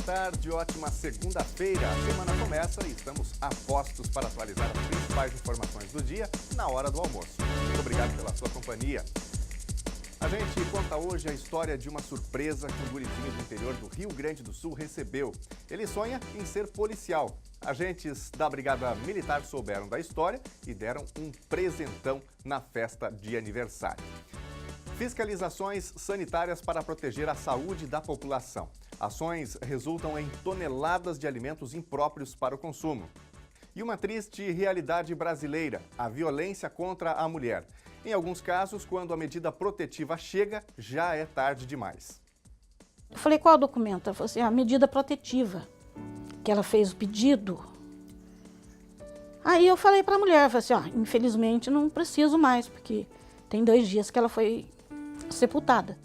tarde, ótima segunda-feira. A semana começa e estamos a postos para atualizar as principais informações do dia na hora do almoço. Muito obrigado pela sua companhia. A gente conta hoje a história de uma surpresa que um gurizinho do interior do Rio Grande do Sul recebeu. Ele sonha em ser policial. Agentes da Brigada Militar souberam da história e deram um presentão na festa de aniversário. Fiscalizações sanitárias para proteger a saúde da população. Ações resultam em toneladas de alimentos impróprios para o consumo. E uma triste realidade brasileira, a violência contra a mulher. Em alguns casos, quando a medida protetiva chega, já é tarde demais. Eu falei, qual documento? Ela falou assim, a medida protetiva, que ela fez o pedido. Aí eu falei para a mulher, falei assim, infelizmente não preciso mais, porque tem 2 dias que ela foi sepultada.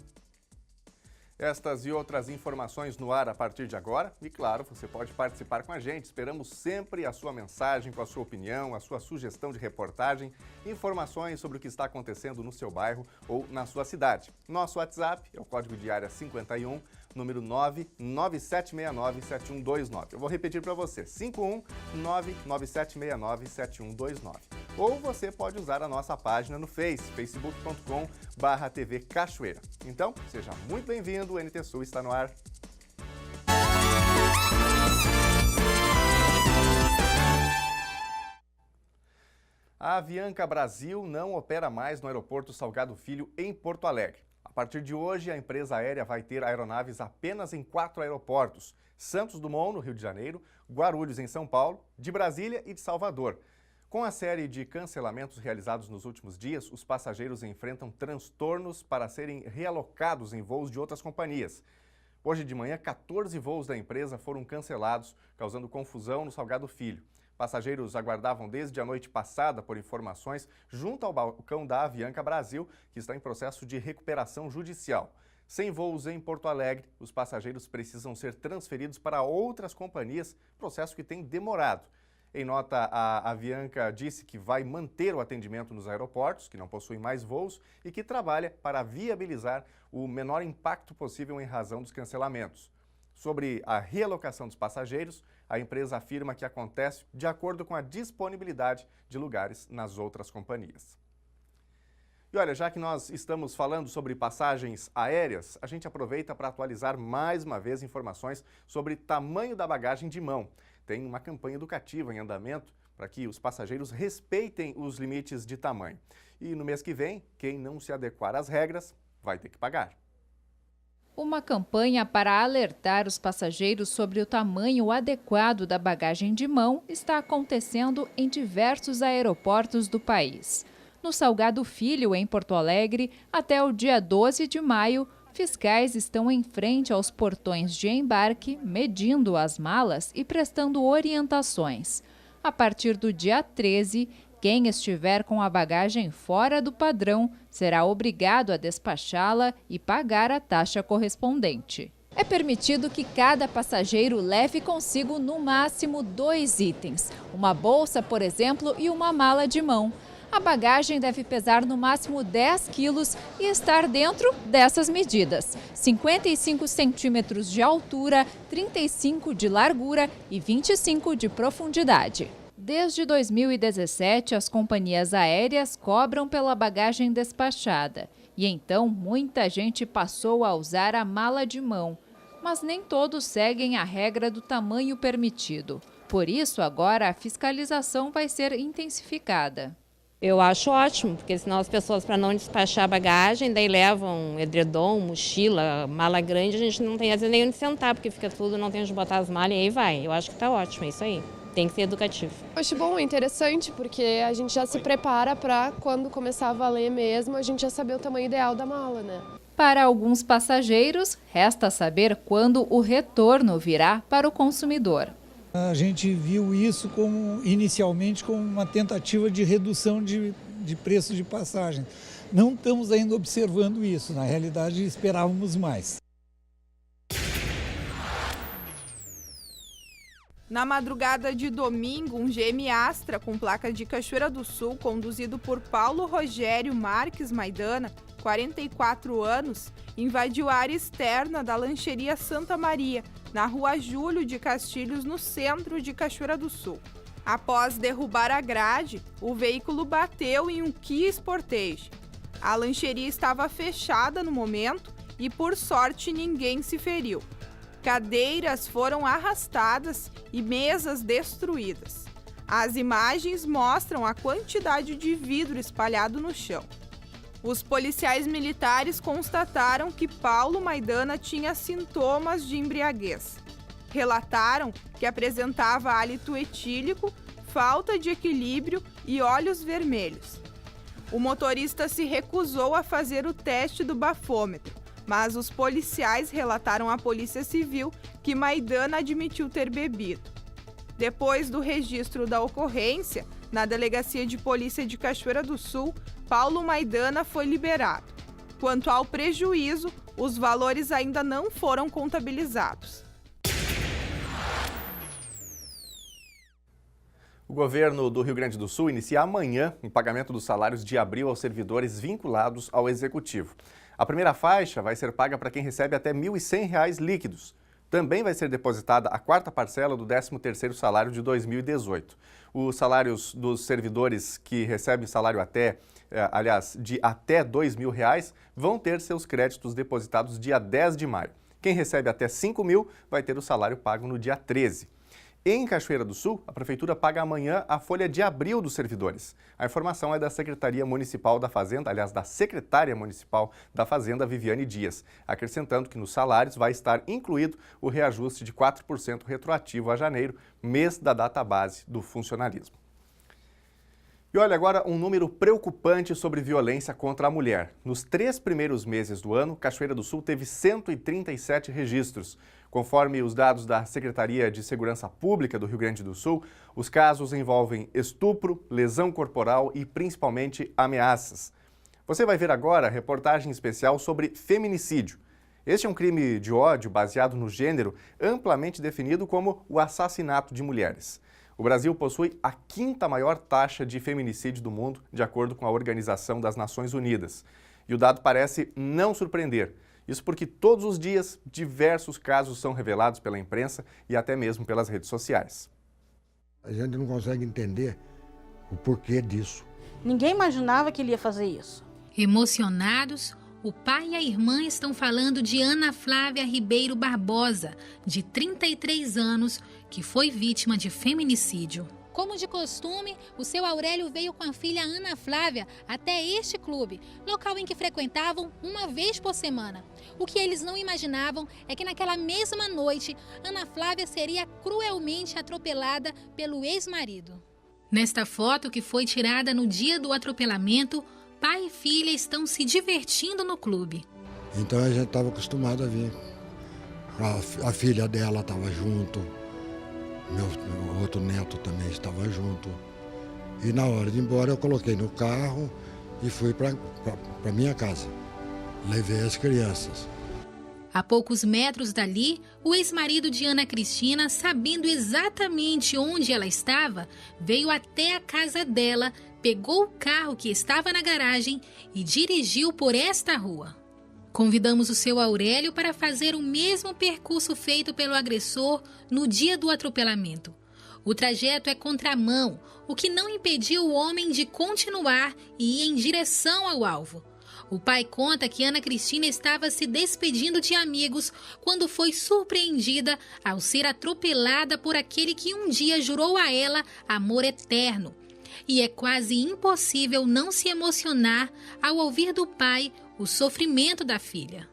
Estas e outras informações no ar a partir de agora. E claro, você pode participar com a gente. Esperamos sempre a sua mensagem, com a sua opinião, a sua sugestão de reportagem, informações sobre o que está acontecendo no seu bairro ou na sua cidade. Nosso WhatsApp é o código de área 51, número 997697129. Eu vou repetir para você, 51997697129. Ou você pode usar a nossa página no facebook.com/TV Cachoeira. Então, seja muito bem-vindo, o NT Sul está no ar. A Avianca Brasil não opera mais no aeroporto Salgado Filho, em Porto Alegre. A partir de hoje, a empresa aérea vai ter aeronaves apenas em 4 aeroportos: Santos Dumont, no Rio de Janeiro, Guarulhos, em São Paulo, de Brasília e de Salvador. Com a série de cancelamentos realizados nos últimos dias, os passageiros enfrentam transtornos para serem realocados em voos de outras companhias. Hoje de manhã, 14 voos da empresa foram cancelados, causando confusão no Salgado Filho. Passageiros aguardavam desde a noite passada por informações junto ao balcão da Avianca Brasil, que está em processo de recuperação judicial. Sem voos em Porto Alegre, os passageiros precisam ser transferidos para outras companhias, processo que tem demorado. Em nota, a Avianca disse que vai manter o atendimento nos aeroportos, que não possuem mais voos, e que trabalha para viabilizar o menor impacto possível em razão dos cancelamentos. Sobre a realocação dos passageiros, a empresa afirma que acontece de acordo com a disponibilidade de lugares nas outras companhias. E olha, já que nós estamos falando sobre passagens aéreas, a gente aproveita para atualizar mais uma vez informações sobre tamanho da bagagem de mão. Tem uma campanha educativa em andamento para que os passageiros respeitem os limites de tamanho. E no mês que vem, quem não se adequar às regras vai ter que pagar. Uma campanha para alertar os passageiros sobre o tamanho adequado da bagagem de mão está acontecendo em diversos aeroportos do país. No Salgado Filho, em Porto Alegre, até o dia 12 de maio, fiscais estão em frente aos portões de embarque, medindo as malas e prestando orientações. A partir do dia 13, quem estiver com a bagagem fora do padrão será obrigado a despachá-la e pagar a taxa correspondente. É permitido que cada passageiro leve consigo no máximo 2 itens, uma bolsa, por exemplo, e uma mala de mão. A bagagem deve pesar no máximo 10 quilos e estar dentro dessas medidas: 55 centímetros de altura, 35 de largura e 25 de profundidade. Desde 2017, as companhias aéreas cobram pela bagagem despachada. E então, muita gente passou a usar a mala de mão. Mas nem todos seguem a regra do tamanho permitido. Por isso, agora a fiscalização vai ser intensificada. Eu acho ótimo, porque senão as pessoas, para não despachar a bagagem, daí levam edredom, mochila, mala grande, a gente não tem às vezes nem onde sentar, porque fica tudo, não tem onde botar as malas e aí vai. Eu acho que está ótimo, é isso aí. Tem que ser educativo. Acho bom, é interessante, porque a gente já se prepara para quando começar a valer mesmo, a gente já saber o tamanho ideal da mala, né? Para alguns passageiros, resta saber quando o retorno virá para o consumidor. A gente viu isso inicialmente como uma tentativa de redução de preço de passagem. Não estamos ainda observando isso, na realidade esperávamos mais. Na madrugada de domingo, um GM Astra com placa de Cachoeira do Sul, conduzido por Paulo Rogério Marques Maidana, 44 anos, invadiu a área externa da lancheria Santa Maria, na rua Júlio de Castilhos, no centro de Cachoeira do Sul. Após derrubar a grade, o veículo bateu em um Kia Sportage. A lancheria estava fechada no momento e, por sorte, ninguém se feriu. Cadeiras foram arrastadas e mesas destruídas. As imagens mostram a quantidade de vidro espalhado no chão. Os policiais militares constataram que Paulo Maidana tinha sintomas de embriaguez. Relataram que apresentava hálito etílico, falta de equilíbrio e olhos vermelhos. O motorista se recusou a fazer o teste do bafômetro, mas os policiais relataram à Polícia Civil que Maidana admitiu ter bebido. Depois do registro da ocorrência, na Delegacia de Polícia de Cachoeira do Sul, Paulo Maidana foi liberado. Quanto ao prejuízo, os valores ainda não foram contabilizados. O governo do Rio Grande do Sul inicia amanhã o pagamento dos salários de abril aos servidores vinculados ao Executivo. A primeira faixa vai ser paga para quem recebe até R$ 1.100 líquidos. Também vai ser depositada a quarta parcela do 13º salário de 2018. Os salários dos servidores que recebem salário de até R$ 2.000 vão ter seus créditos depositados dia 10 de maio. Quem recebe até R$ 5.000 vai ter o salário pago no dia 13. Em Cachoeira do Sul, a Prefeitura paga amanhã a folha de abril dos servidores. A informação é da Secretaria Municipal da Fazenda, da Secretária Municipal da Fazenda, Viviane Dias, acrescentando que nos salários vai estar incluído o reajuste de 4% retroativo a janeiro, mês da data base do funcionalismo. E olha agora um número preocupante sobre violência contra a mulher. Nos 3 primeiros meses do ano, Cachoeira do Sul teve 137 registros. Conforme os dados da Secretaria de Segurança Pública do Rio Grande do Sul, os casos envolvem estupro, lesão corporal e principalmente ameaças. Você vai ver agora a reportagem especial sobre feminicídio. Este é um crime de ódio baseado no gênero, amplamente definido como o assassinato de mulheres. O Brasil possui a 5ª maior taxa de feminicídio do mundo, de acordo com a Organização das Nações Unidas. E o dado parece não surpreender. Isso porque todos os dias diversos casos são revelados pela imprensa e até mesmo pelas redes sociais. A gente não consegue entender o porquê disso. Ninguém imaginava que ele ia fazer isso. Emocionados, o pai e a irmã estão falando de Ana Flávia Ribeiro Barbosa, de 33 anos, que foi vítima de feminicídio. Como de costume, o seu Aurélio veio com a filha Ana Flávia até este clube, local em que frequentavam uma vez por semana. O que eles não imaginavam é que naquela mesma noite, Ana Flávia seria cruelmente atropelada pelo ex-marido. Nesta foto, que foi tirada no dia do atropelamento, pai e filha estão se divertindo no clube. Então a gente estava acostumado a vir. A filha dela estava junto. Meu outro neto também estava junto. E na hora de ir embora eu coloquei no carro e fui para minha casa. Levei as crianças. A poucos metros dali, o ex-marido de Ana Cristina, sabendo exatamente onde ela estava, veio até a casa dela, pegou o carro que estava na garagem e dirigiu por esta rua. Convidamos o seu Aurélio para fazer o mesmo percurso feito pelo agressor no dia do atropelamento. O trajeto é contramão, o que não impediu o homem de continuar e ir em direção ao alvo. O pai conta que Ana Cristina estava se despedindo de amigos quando foi surpreendida ao ser atropelada por aquele que um dia jurou a ela amor eterno. E é quase impossível não se emocionar ao ouvir do pai o sofrimento da filha.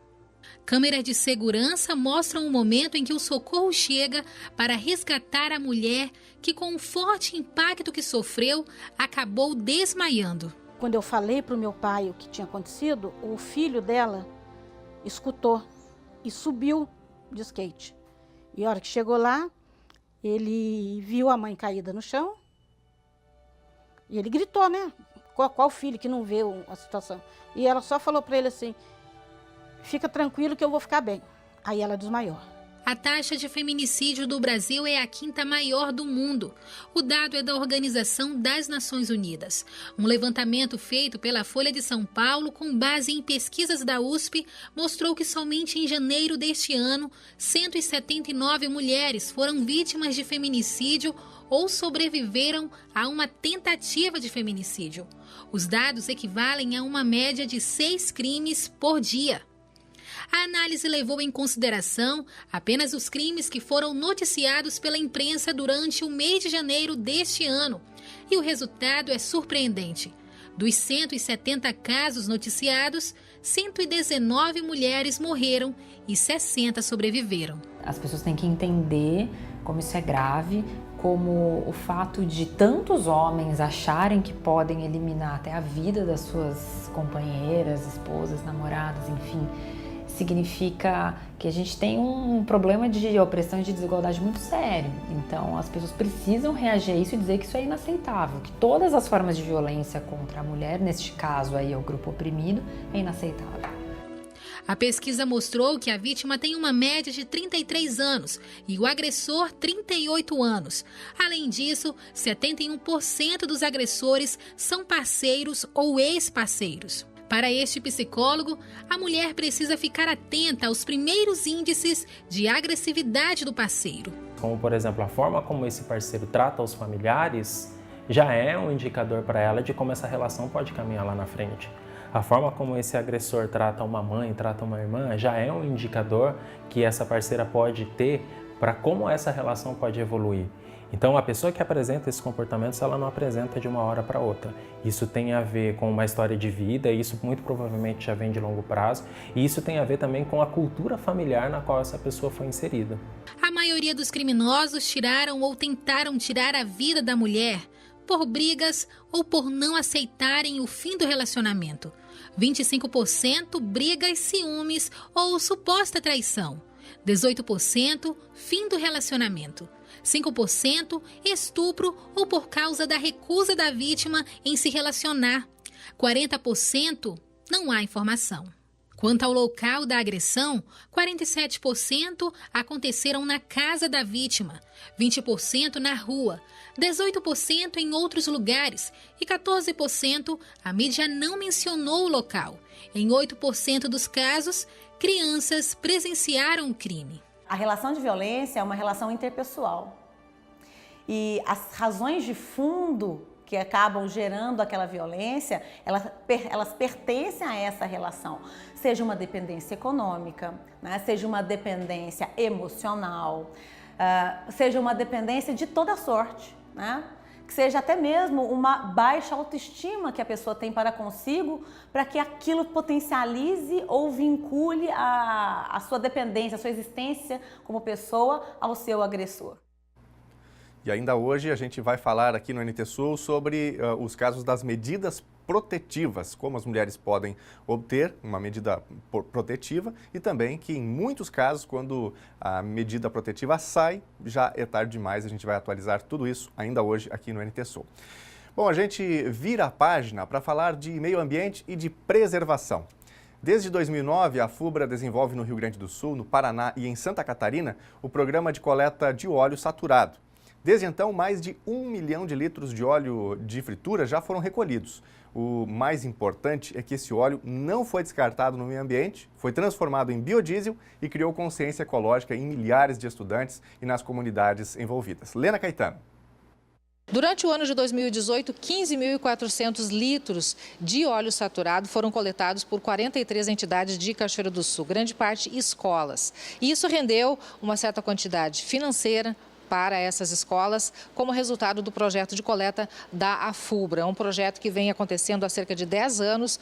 Câmeras de segurança mostram o momento em que o socorro chega para resgatar a mulher que, com o forte impacto que sofreu, acabou desmaiando. Quando eu falei para o meu pai o que tinha acontecido, o filho dela escutou e subiu de skate. E a hora que chegou lá, ele viu a mãe caída no chão e ele gritou, né? Qual filho que não vê a situação? E ela só falou para ele assim, fica tranquilo que eu vou ficar bem. Aí ela desmaiou. a taxa de feminicídio do Brasil é a 5ª maior do mundo. O dado é da Organização das Nações Unidas. Um levantamento feito pela Folha de São Paulo, com base em pesquisas da USP, mostrou que somente em janeiro deste ano, 179 mulheres foram vítimas de feminicídio ou sobreviveram a uma tentativa de feminicídio. Os dados equivalem a uma média de 6 crimes por dia. A análise levou em consideração apenas os crimes que foram noticiados pela imprensa durante o mês de janeiro deste ano. E o resultado é surpreendente. Dos 170 casos noticiados, 119 mulheres morreram e 60 sobreviveram. As pessoas têm que entender como isso é grave, como o fato de tantos homens acharem que podem eliminar até a vida das suas companheiras, esposas, namoradas, enfim, significa que a gente tem um problema de opressão e de desigualdade muito sério. Então, as pessoas precisam reagir a isso e dizer que isso é inaceitável, que todas as formas de violência contra a mulher, neste caso aí é o grupo oprimido, é inaceitável. A pesquisa mostrou que a vítima tem uma média de 33 anos e o agressor 38 anos. Além disso, 71% dos agressores são parceiros ou ex-parceiros. Para este psicólogo, a mulher precisa ficar atenta aos primeiros índices de agressividade do parceiro. Como, por exemplo, a forma como esse parceiro trata os familiares já é um indicador para ela de como essa relação pode caminhar lá na frente. A forma como esse agressor trata uma mãe, trata uma irmã, já é um indicador que essa parceira pode ter para como essa relação pode evoluir. Então, a pessoa que apresenta esses comportamentos, ela não apresenta de uma hora para outra. Isso tem a ver com uma história de vida, isso muito provavelmente já vem de longo prazo, e isso tem a ver também com a cultura familiar na qual essa pessoa foi inserida. A maioria dos criminosos tiraram ou tentaram tirar a vida da mulher por brigas ou por não aceitarem o fim do relacionamento. 25% brigas, ciúmes ou suposta traição. 18% fim do relacionamento. 5% estupro ou por causa da recusa da vítima em se relacionar. 40% não há informação. Quanto ao local da agressão, 47% aconteceram na casa da vítima, 20% na rua, 18% em outros lugares e 14% a mídia não mencionou o local. Em 8% dos casos, crianças presenciaram o crime. A relação de violência é uma relação interpessoal e as razões de fundo que acabam gerando aquela violência, elas pertencem a essa relação. Seja uma dependência econômica, né? Seja uma dependência emocional, seja uma dependência de toda sorte, né? Que seja até mesmo uma baixa autoestima que a pessoa tem para consigo, para que aquilo potencialize ou vincule a sua dependência, a sua existência como pessoa ao seu agressor. E ainda hoje a gente vai falar aqui no NT Sul sobre os casos das medidas protetivas, como as mulheres podem obter uma medida protetiva e também que em muitos casos, quando a medida protetiva sai, já é tarde demais. A gente vai atualizar tudo isso ainda hoje aqui no NT Sul. Bom, a gente vira a página para falar de meio ambiente e de preservação. Desde 2009, a FUBRA desenvolve no Rio Grande do Sul, no Paraná e em Santa Catarina o programa de coleta de óleo saturado. Desde então, mais de 1 milhão de litros de óleo de fritura já foram recolhidos. O mais importante é que esse óleo não foi descartado no meio ambiente, foi transformado em biodiesel e criou consciência ecológica em milhares de estudantes e nas comunidades envolvidas. Lena Caetano. Durante o ano de 2018, 15.400 litros de óleo saturado foram coletados por 43 entidades de Cachoeira do Sul, grande parte escolas. E isso rendeu uma certa quantidade financeira para essas escolas, como resultado do projeto de coleta da AFUBRA, um projeto que vem acontecendo há cerca de 10 anos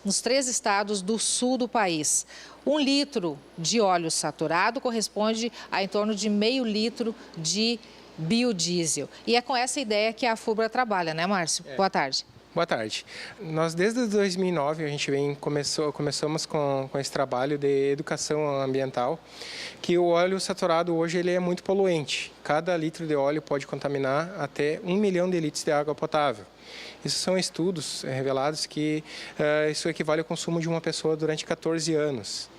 nos 3 estados do sul do país. 1 litro de óleo saturado corresponde a em torno de meio litro de biodiesel. E é com essa ideia que a AFUBRA trabalha, né, Márcio? Boa tarde. Boa tarde. Nós, desde 2009, a gente começamos com esse trabalho de educação ambiental, que o óleo saturado hoje ele é muito poluente. Cada litro de óleo pode contaminar até 1 milhão de litros de água potável. Isso são estudos revelados que isso equivale ao consumo de uma pessoa durante 14 anos.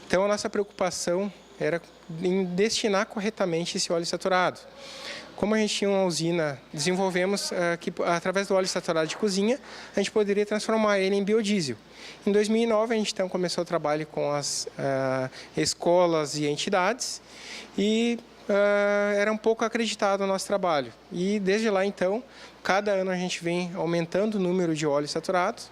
Então, a nossa preocupação era em destinar corretamente esse óleo saturado. Como a gente tinha uma usina, desenvolvemos que através do óleo saturado de cozinha, a gente poderia transformar ele em biodiesel. Em 2009, a gente então começou o trabalho com as escolas e entidades e era um pouco acreditado o nosso trabalho. E desde lá, então, cada ano a gente vem aumentando o número de óleo saturado,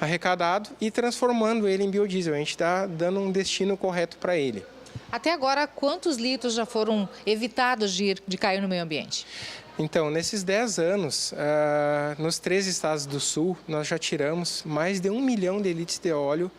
arrecadado e transformando ele em biodiesel. A gente está dando um destino correto para ele. Até agora, quantos litros já foram evitados de cair no meio ambiente? Então, nesses 10 anos, nos 13 estados do sul, nós já tiramos mais de 1 milhão de litros de óleo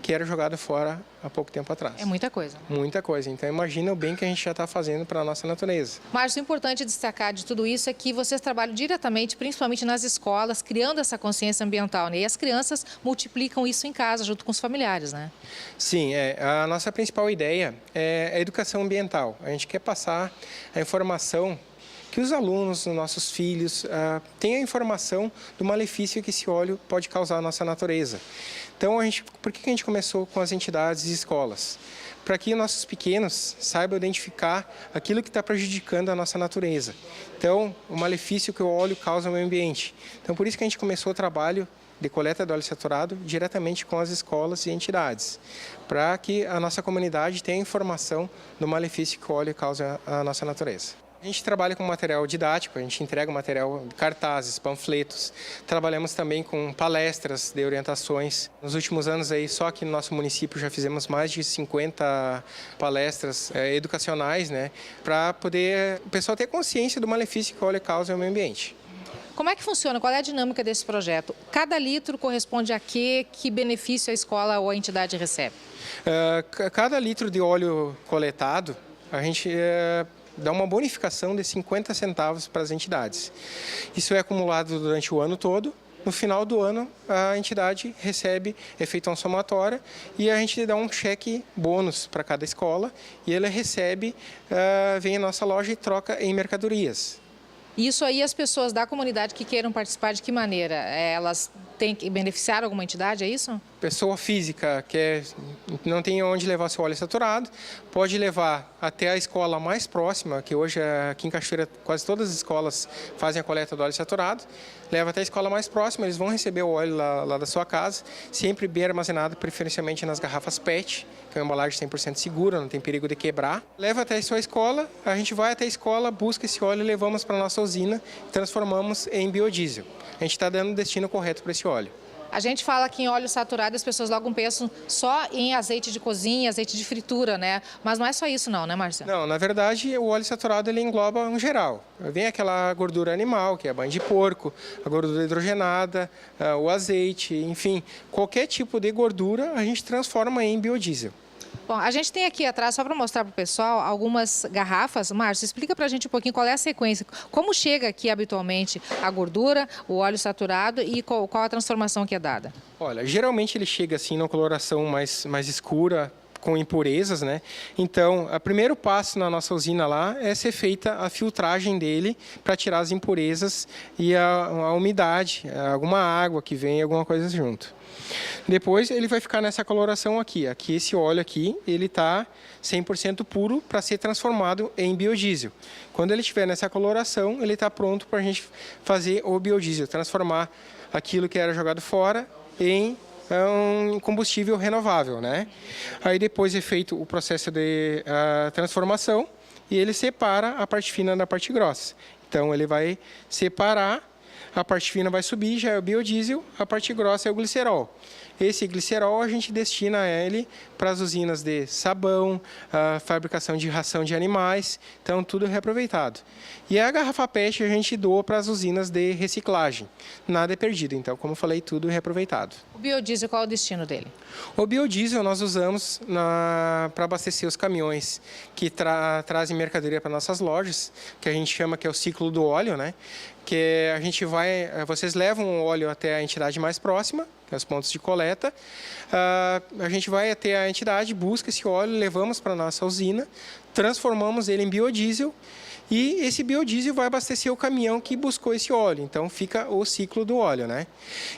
que era jogado fora há pouco tempo atrás. É muita coisa. Muita coisa. Então, imagina o bem que a gente já está fazendo para a nossa natureza. Márcio, o importante destacar de tudo isso é que vocês trabalham diretamente, principalmente nas escolas, criando essa consciência ambiental, né? E as crianças multiplicam isso em casa, junto com os familiares, né? Sim, a nossa principal ideia é a educação ambiental. A gente quer passar a informação que os alunos, os nossos filhos, tenham a informação do malefício que esse óleo pode causar à nossa natureza. Então, por que a gente começou com as entidades e escolas? Para que nossos pequenos saibam identificar aquilo que está prejudicando a nossa natureza. Então, o malefício que o óleo causa ao meio ambiente. Então, por isso que a gente começou o trabalho de coleta de óleo saturado diretamente com as escolas e entidades, para que a nossa comunidade tenha informação do malefício que o óleo causa à nossa natureza. A gente trabalha com material didático, a gente entrega material, cartazes, panfletos. Trabalhamos também com palestras de orientações. Nos últimos anos, aí, só aqui no nosso município, já fizemos mais de 50 palestras educacionais, né, para poder o pessoal ter consciência do malefício que o óleo causa ao meio ambiente. Como é que funciona? Qual é a dinâmica desse projeto? Cada litro corresponde a quê? Que benefício a escola ou a entidade recebe? Cada litro de óleo coletado, a gente dá uma bonificação de 50 centavos para as entidades. Isso é acumulado durante o ano todo. No final do ano, a entidade recebe, é feita uma somatória e a gente dá um cheque bônus para cada escola e ele recebe, vem à nossa loja e troca em mercadorias. Isso aí, as pessoas da comunidade que queiram participar, de que maneira? Elas têm que beneficiar alguma entidade, é isso? Pessoa física que não tem onde levar seu óleo saturado, pode levar até a escola mais próxima, que hoje aqui em Cachoeira quase todas as escolas fazem a coleta do óleo saturado, leva até a escola mais próxima, eles vão receber o óleo lá da sua casa, sempre bem armazenado, preferencialmente nas garrafas PET, que é uma embalagem 100% segura, não tem perigo de quebrar. Leva até a sua escola, a gente vai até a escola, busca esse óleo e levamos para a nossa usina e transformamos em biodiesel. A gente está dando o destino correto para esse óleo. A gente fala que em óleo saturado as pessoas logo pensam só em azeite de cozinha, azeite de fritura, né? Mas não é só isso não, né, Marcelo? Não, na verdade o óleo saturado ele engloba um geral. Vem aquela gordura animal, que é a banha de porco, a gordura hidrogenada, o azeite, enfim, qualquer tipo de gordura a gente transforma em biodiesel. Bom, a gente tem aqui atrás, só para mostrar para o pessoal, algumas garrafas. Márcio, explica para a gente um pouquinho qual é a sequência. Como chega aqui habitualmente a gordura, o óleo saturado e qual a transformação que é dada? Olha, geralmente ele chega assim numa coloração mais escura, com impurezas, né? Então, o primeiro passo na nossa usina lá é ser feita a filtragem dele para tirar as impurezas e a umidade, alguma água que vem, alguma coisa junto. Depois ele vai ficar nessa coloração aqui. Aqui esse óleo aqui, ele está 100% puro para ser transformado em biodiesel. Quando ele estiver nessa coloração, ele está pronto para a gente fazer o biodiesel, transformar aquilo que era jogado fora em um combustível renovável, né? Aí depois é feito o processo de transformação e ele separa a parte fina da parte grossa. Então ele vai separar, a parte fina vai subir, já é o biodiesel, a parte grossa é o glicerol. Esse glicerol a gente destina ele para as usinas de sabão, a fabricação de ração de animais, então tudo é reaproveitado. E a garrafa PET a gente doa para as usinas de reciclagem. Nada é perdido, então, como eu falei, tudo é reaproveitado. O biodiesel, qual é o destino dele? O biodiesel nós usamos para abastecer os caminhões que trazem mercadoria para nossas lojas, que a gente chama que é o ciclo do óleo, né? Que a gente vocês levam o óleo até a entidade mais próxima, que é os pontos de coleta. A gente vai até a entidade, busca esse óleo, levamos para a nossa usina, transformamos ele em biodiesel e esse biodiesel vai abastecer o caminhão que buscou esse óleo. Então fica o ciclo do óleo, né?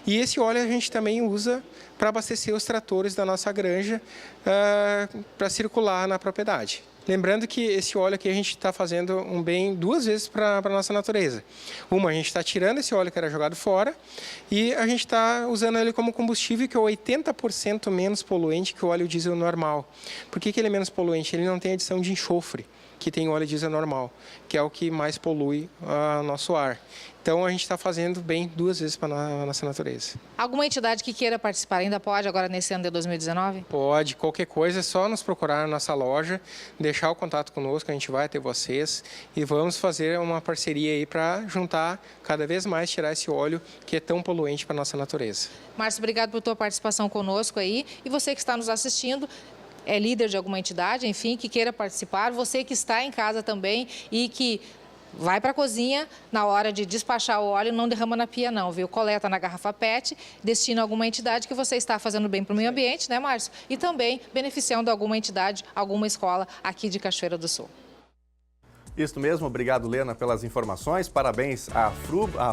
E esse óleo a gente também usa para abastecer os tratores da nossa granja para circular na propriedade. Lembrando que esse óleo aqui a gente está fazendo um bem 2 vezes para a nossa natureza. Uma, a gente está tirando esse óleo que era jogado fora e a gente está usando ele como combustível, que é 80% menos poluente que o óleo diesel normal. Por que ele é menos poluente? Ele não tem adição de enxofre, que tem o óleo diesel normal, que é o que mais polui o nosso ar. Então, a gente está fazendo bem 2 vezes para a nossa natureza. Alguma entidade que queira participar ainda pode, agora nesse ano de 2019? Pode, qualquer coisa é só nos procurar na nossa loja, deixar o contato conosco, a gente vai até vocês e vamos fazer uma parceria aí para juntar cada vez mais, tirar esse óleo que é tão poluente para a nossa natureza. Márcio, obrigado por tua participação conosco aí. E você que está nos assistindo, é líder de alguma entidade, enfim, que queira participar, você que está em casa também e que vai para a cozinha, na hora de despachar o óleo, não derrama na pia não, viu? Coleta na garrafa PET, destina a alguma entidade que você está fazendo bem para o meio ambiente, né, Márcio? E também beneficiando alguma entidade, alguma escola aqui de Cachoeira do Sul. Isso mesmo, obrigado, Lena, pelas informações. Parabéns à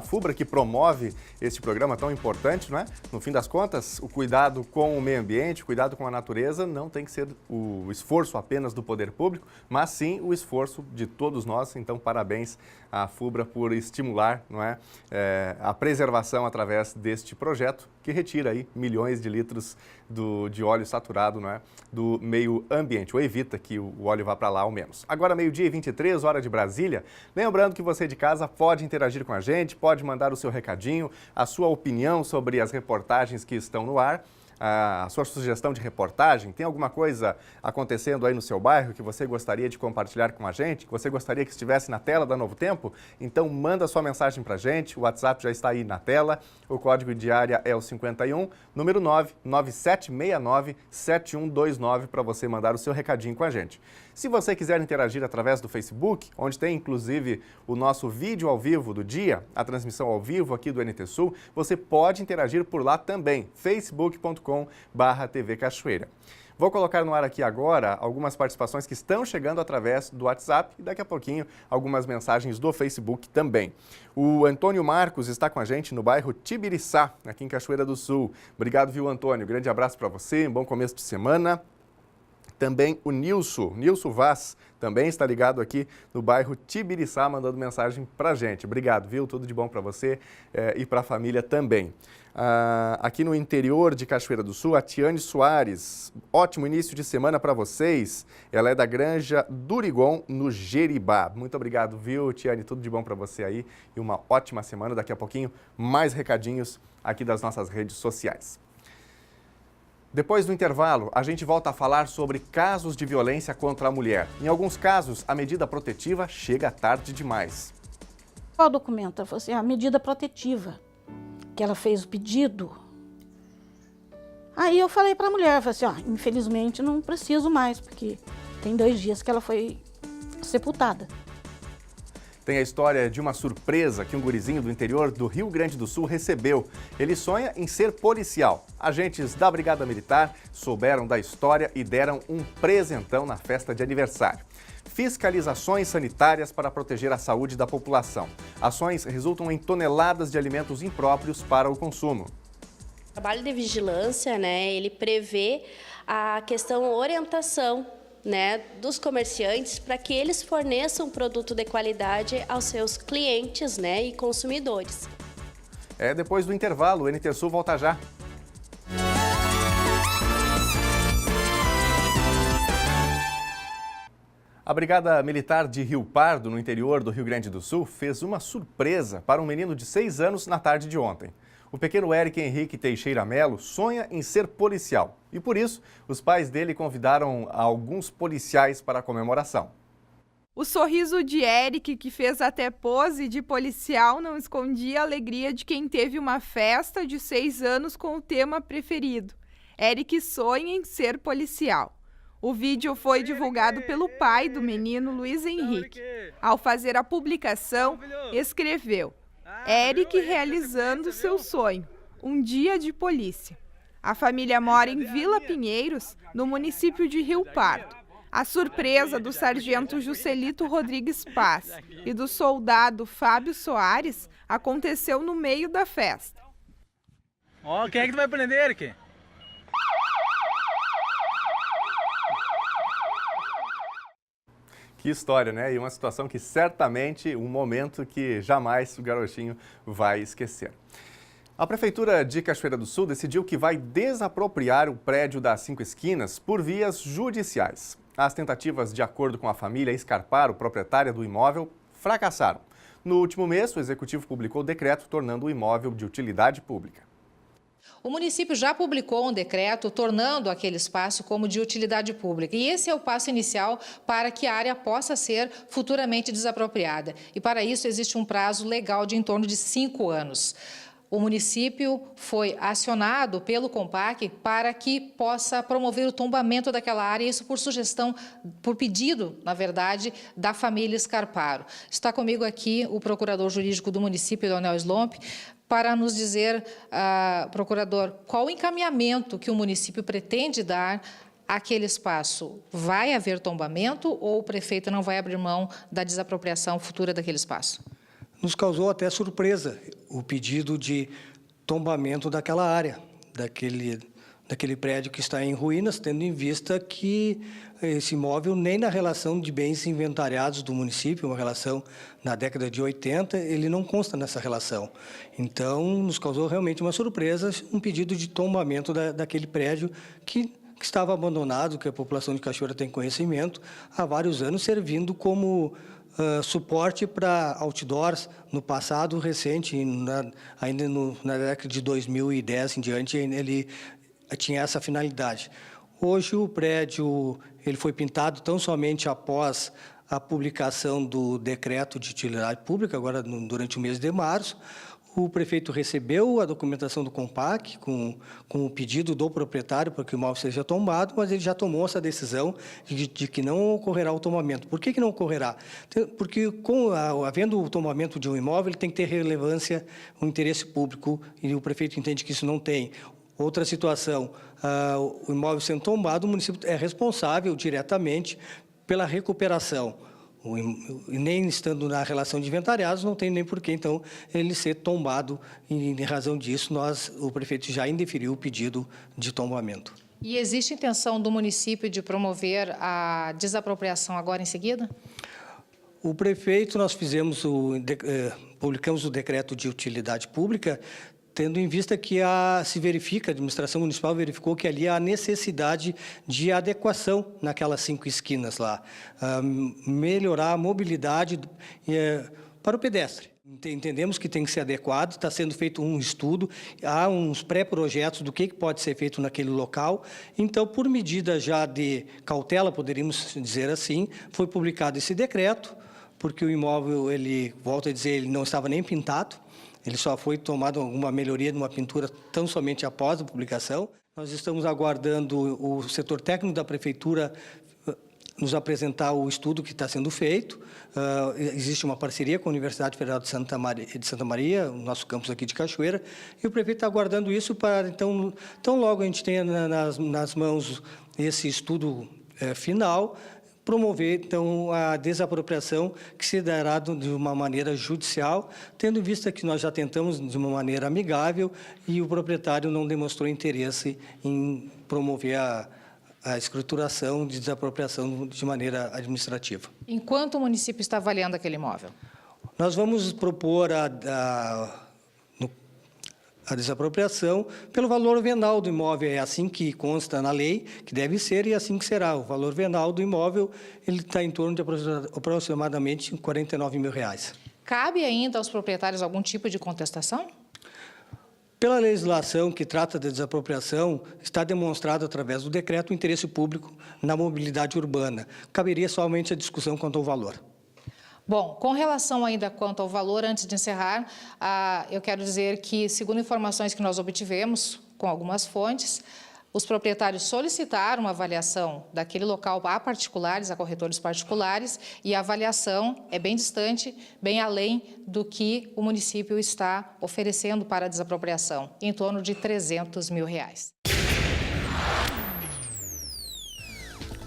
FUBRA, que promove este programa tão importante, não é? No fim das contas, o cuidado com o meio ambiente, o cuidado com a natureza, não tem que ser o esforço apenas do poder público, mas sim o esforço de todos nós. Então, parabéns à FUBRA por estimular, não é, a preservação através deste projeto, que retira aí milhões de litros de óleo saturado, não é, do meio ambiente, ou evita que o óleo vá para lá ao menos. Agora, 12h23, hora de Brasília. Lembrando que você de casa pode interagir com a gente, pode mandar o seu recadinho, a sua opinião sobre as reportagens que estão no ar, a sua sugestão de reportagem. Tem alguma coisa acontecendo aí no seu bairro que você gostaria de compartilhar com a gente, que você gostaria que estivesse na tela da Novo Tempo? Então manda sua mensagem para a gente, o WhatsApp já está aí na tela, o código de área é o 51, número 99769-7129 para você mandar o seu recadinho com a gente. Se você quiser interagir através do Facebook, onde tem inclusive o nosso vídeo ao vivo do dia, a transmissão ao vivo aqui do NT Sul, você pode interagir por lá também, facebook.com/TV Cachoeira. Vou colocar no ar aqui agora algumas participações que estão chegando através do WhatsApp e daqui a pouquinho algumas mensagens do Facebook também. O Antônio Marcos está com a gente no bairro Tibiriçá, aqui em Cachoeira do Sul. Obrigado, viu, Antônio? Grande abraço para você, um bom começo de semana. Também o Nilson Vaz, também está ligado aqui no bairro Tibiriçá, mandando mensagem para a gente. Obrigado, viu? Tudo de bom para você e para a família também. Aqui no interior de Cachoeira do Sul, a Tiane Soares. Ótimo início de semana para vocês. Ela é da Granja Durigon, no Jeribá. Muito obrigado, viu, Tiane? Tudo de bom para você aí e uma ótima semana. Daqui a pouquinho, mais recadinhos aqui das nossas redes sociais. Depois do intervalo, a gente volta a falar sobre casos de violência contra a mulher. Em alguns casos, a medida protetiva chega tarde demais. Qual documento? Ela falou assim, a medida protetiva, que ela fez o pedido. Aí eu falei para a mulher, falei assim, infelizmente não preciso mais, porque tem 2 dias que ela foi sepultada. Tem a história de uma surpresa que um gurizinho do interior do Rio Grande do Sul recebeu. Ele sonha em ser policial. Agentes da Brigada Militar souberam da história e deram um presentão na festa de aniversário. Fiscalizações sanitárias para proteger a saúde da população. Ações resultam em toneladas de alimentos impróprios para o consumo. O trabalho de vigilância, ele prevê a questão orientação, dos comerciantes para que eles forneçam produto de qualidade aos seus clientes, e consumidores. Depois do intervalo, o NT Sul volta já. A Brigada Militar de Rio Pardo, no interior do Rio Grande do Sul, fez uma surpresa para um menino de 6 anos na tarde de ontem. O pequeno Eric Henrique Teixeira Melo sonha em ser policial e, por isso, os pais dele convidaram alguns policiais para a comemoração. O sorriso de Eric, que fez até pose de policial, não escondia a alegria de quem teve uma festa de 6 anos com o tema preferido. Eric sonha em ser policial. O vídeo foi divulgado pelo pai do menino, Luiz Henrique. Ao fazer a publicação, escreveu: Eric realizando seu sonho, um dia de polícia. A família mora em Vila Pinheiros, no município de Rio Pardo. A surpresa do sargento Juscelito Rodrigues Paz e do soldado Fábio Soares aconteceu no meio da festa. Ó, quem é que tu vai prender aqui? Que história, né? E uma situação que certamente, um momento que jamais o garotinho vai esquecer. A Prefeitura de Cachoeira do Sul decidiu que vai desapropriar o prédio das 5 Esquinas por vias judiciais. As tentativas de acordo com a família escarpar o proprietário do imóvel fracassaram. No último mês, o Executivo publicou o decreto tornando o imóvel de utilidade pública. O município já publicou um decreto tornando aquele espaço como de utilidade pública. E esse é o passo inicial para que a área possa ser futuramente desapropriada. E para isso existe um prazo legal de em torno de 5 anos. O município foi acionado pelo CONPAC para que possa promover o tombamento daquela área, isso por sugestão, por pedido, na verdade, da família Scarparo. Está comigo aqui o procurador jurídico do município, Leonel Slomp, para nos dizer, procurador, qual o encaminhamento que o município pretende dar àquele espaço. Vai haver tombamento ou o prefeito não vai abrir mão da desapropriação futura daquele espaço? Nos causou até surpresa o pedido de tombamento daquela área, daquele prédio que está em ruínas, tendo em vista que esse imóvel, nem na relação de bens inventariados do município, uma relação na década de 80, ele não consta nessa relação. Então, nos causou realmente uma surpresa, um pedido de tombamento daquele prédio que estava abandonado, que a população de Cachoeira tem conhecimento, há vários anos, servindo como suporte para outdoors no passado recente, ainda na década de 2010 em diante, ele tinha essa finalidade. Hoje o prédio ele foi pintado tão somente após a publicação do decreto de utilidade pública, agora durante o mês de março. O prefeito recebeu a documentação do CONPAC com o pedido do proprietário para que o imóvel seja tombado, mas ele já tomou essa decisão de que não ocorrerá o tombamento. Por que não ocorrerá? Porque, havendo o tombamento de um imóvel, ele tem que ter relevância, o interesse público, e o prefeito entende que isso não tem. Outra situação, o imóvel sendo tombado, o município é responsável diretamente pela recuperação. E nem estando na relação de inventariados, não tem nem porquê, então, ele ser tombado. E, em razão disso, o prefeito já indeferiu o pedido de tombamento. E existe intenção do município de promover a desapropriação agora em seguida? O prefeito, nós publicamos o decreto de utilidade pública, tendo em vista que a administração municipal verificou que ali há necessidade de adequação naquelas 5 esquinas lá, melhorar a mobilidade para o pedestre. Entendemos que tem que ser adequado, está sendo feito um estudo, há uns pré-projetos do que pode ser feito naquele local. Então, por medida já de cautela, poderíamos dizer assim, foi publicado esse decreto, porque o imóvel, volto a dizer, ele não estava nem pintado. Ele só foi tomado alguma melhoria de uma pintura tão somente após a publicação. Nós estamos aguardando o setor técnico da Prefeitura nos apresentar o estudo que está sendo feito. Existe uma parceria com a Universidade Federal de Santa Maria, o nosso campus aqui de Cachoeira, e o prefeito está aguardando isso para, então, tão logo a gente tenha nas mãos esse estudo final, promover, então, a desapropriação que se dará de uma maneira judicial, tendo em vista que nós já tentamos de uma maneira amigável e o proprietário não demonstrou interesse em promover a escrituração de desapropriação de maneira administrativa. Enquanto o município está avaliando aquele imóvel? Nós vamos propor a desapropriação pelo valor venal do imóvel. É assim que consta na lei, que deve ser, e assim que será. O valor venal do imóvel ele está em torno de aproximadamente R$49 mil. Cabe ainda aos proprietários algum tipo de contestação? Pela legislação que trata da desapropriação, está demonstrado através do decreto o interesse público na mobilidade urbana. Caberia somente a discussão quanto ao valor. Bom, com relação ainda quanto ao valor, antes de encerrar, eu quero dizer que, segundo informações que nós obtivemos com algumas fontes, os proprietários solicitaram uma avaliação daquele local a particulares, a corretores particulares, e a avaliação é bem distante, bem além do que o município está oferecendo para a desapropriação, em torno de R$300 mil.